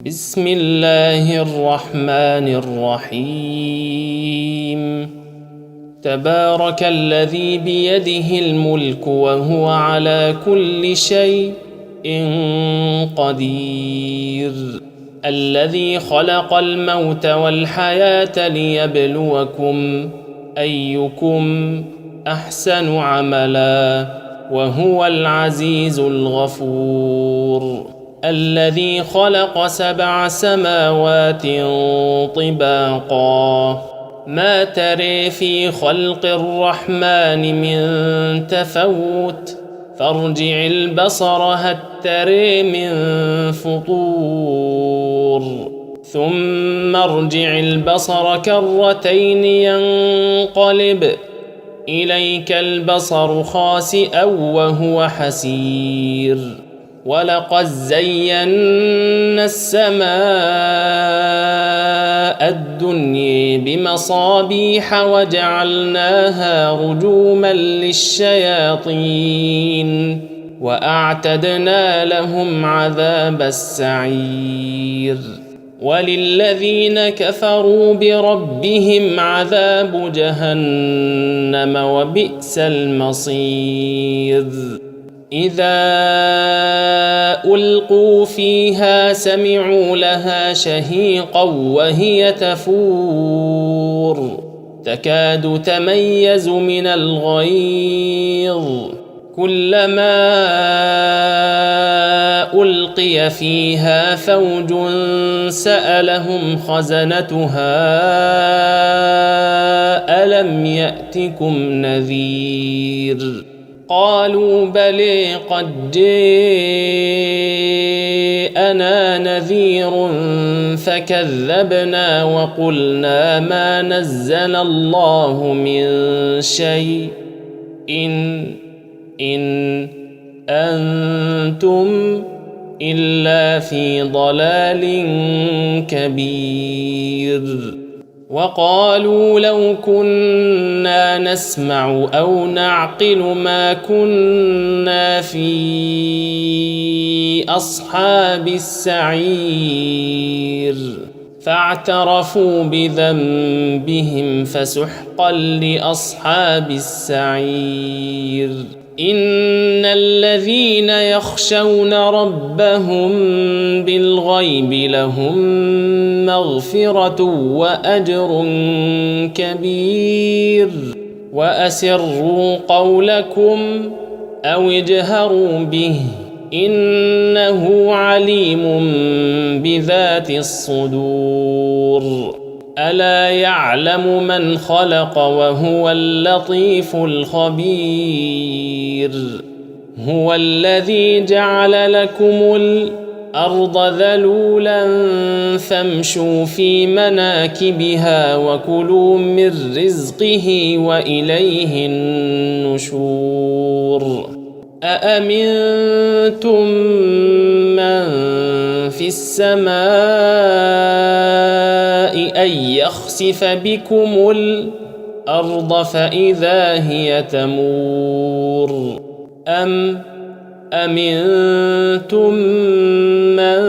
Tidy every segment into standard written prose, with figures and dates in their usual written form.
بسم الله الرحمن الرحيم. تبارك الذي بيده الملك وهو على كل شيء قدير. الذي خلق الموت والحياة ليبلوكم أيكم أحسن عملا وهو العزيز الغفور. الذي خلق 7 سماوات طباقا ما تري في خلق الرحمن من تفوت فارجع البصر هل تري من فطور ثم ارجع البصر كرتين ينقلب إليك البصر خاسئا وهو حسير. ولقد زينا السماء الدنيا بمصابيح وجعلناها رجوما للشياطين وأعتدنا لهم عذاب السعير. وللذين كفروا بربهم عذاب جهنم وبئس المصير. إذا ألقوا فيها سمعوا لها شهيقا وهي تفور تكاد تميز من الغيظ كلما ألقي فيها فوج سألهم خزنتها ألم يأتكم نذير قالوا بلى قد جاءنا نذير فكذبنا وقلنا ما نزل الله من شيء إن أنتم إلا في ضلال كبير. وقالوا لو كنا نسمع أو نعقل ما كنا في أصحاب السعير فاعترفوا بذنبهم فسحقا لأصحاب السعير. إن الذين يخشون ربهم بالغيب لهم مغفرة وأجر كبير. وأسروا قولكم أو اجهروا به إنه عليم بذات الصدور. ألا يعلم من خلق وهو اللطيف الخبير. هو الذي جعل لكم الأرض ذلولا فامشوا في مناكبها وكلوا من رزقه وإليه النشور. أأمنتم من في السماء أن يخسف بكم الأرض فإذا هي تمور أم أمنتم من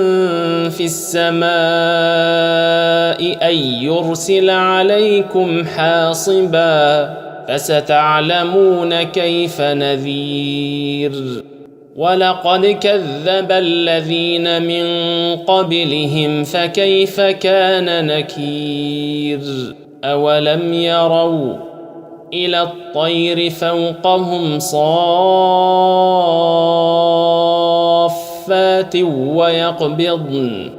في السماء أن يرسل عليكم حاصبا فستعلمون كيف نذير. ولقد كذب الذين من قبلهم فكيف كان نكير. أولم يروا إلى الطير فوقهم صافات ويقبضن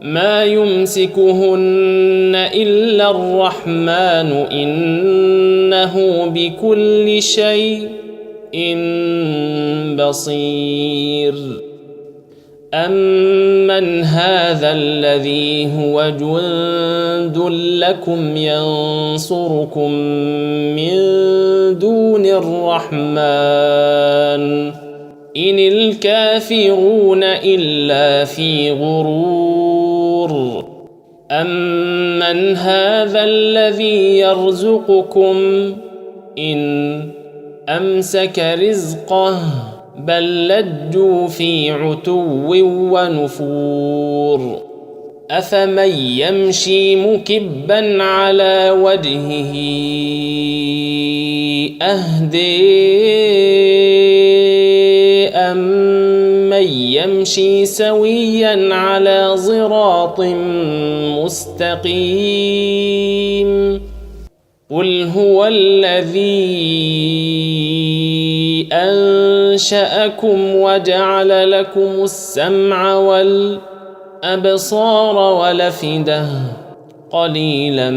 ما يمسكهن إلا الرحمن إنه بكل شيء بصير. أمن هذا الذي هو جند لكم ينصركم من دون الرحمن إن الكافرون إلا في غرور. أمن هذا الذي يرزقكم إن أمسك رزقه بل لجوا في عتو ونفور أفمن يمشي مكبا على وجهه أهدي أمن يمشي سويا على صراط مستقيم قل هو الذي أنشأكم وجعل لكم السمع والأبصار والأفئدة قليلا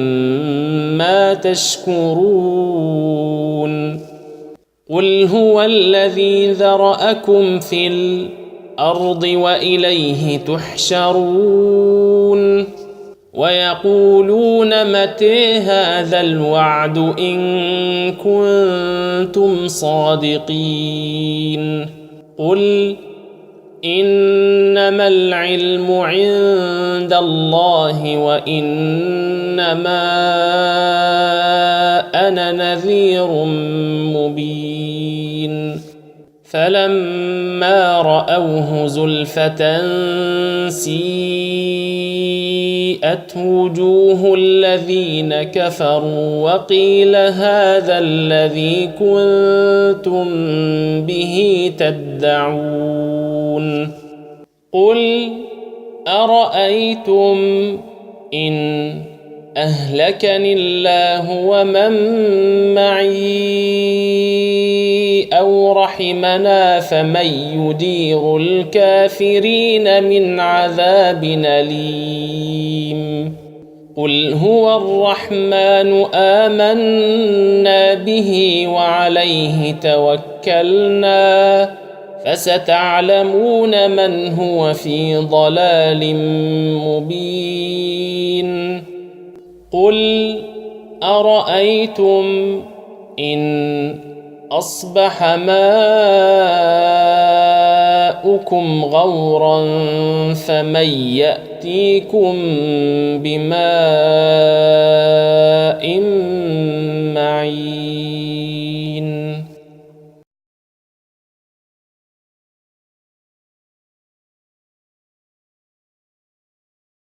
ما تشكرون قل هو الذي ذرأكم في الأرض وإليه تحشرون ويقولون متى هذا الوعد إن كنتم صادقين قل إنما العلم عند الله وإنما أنا نذير مبين فلما رأوه زلفة سيئت وجوه الذين كفروا وقيل هذا الذي كنتم به تدعون قل أرأيتم إن أهلكني الله ومن معي أو رحمنا فمن يدير الكافرين من عذاب أليم قل هو الرحمن آمنا به وعليه توكلنا فستعلمون من هو في ضلال مبين قل أرأيتم إن أصبح ماؤكم غورا فمن يأتيكم بماء معين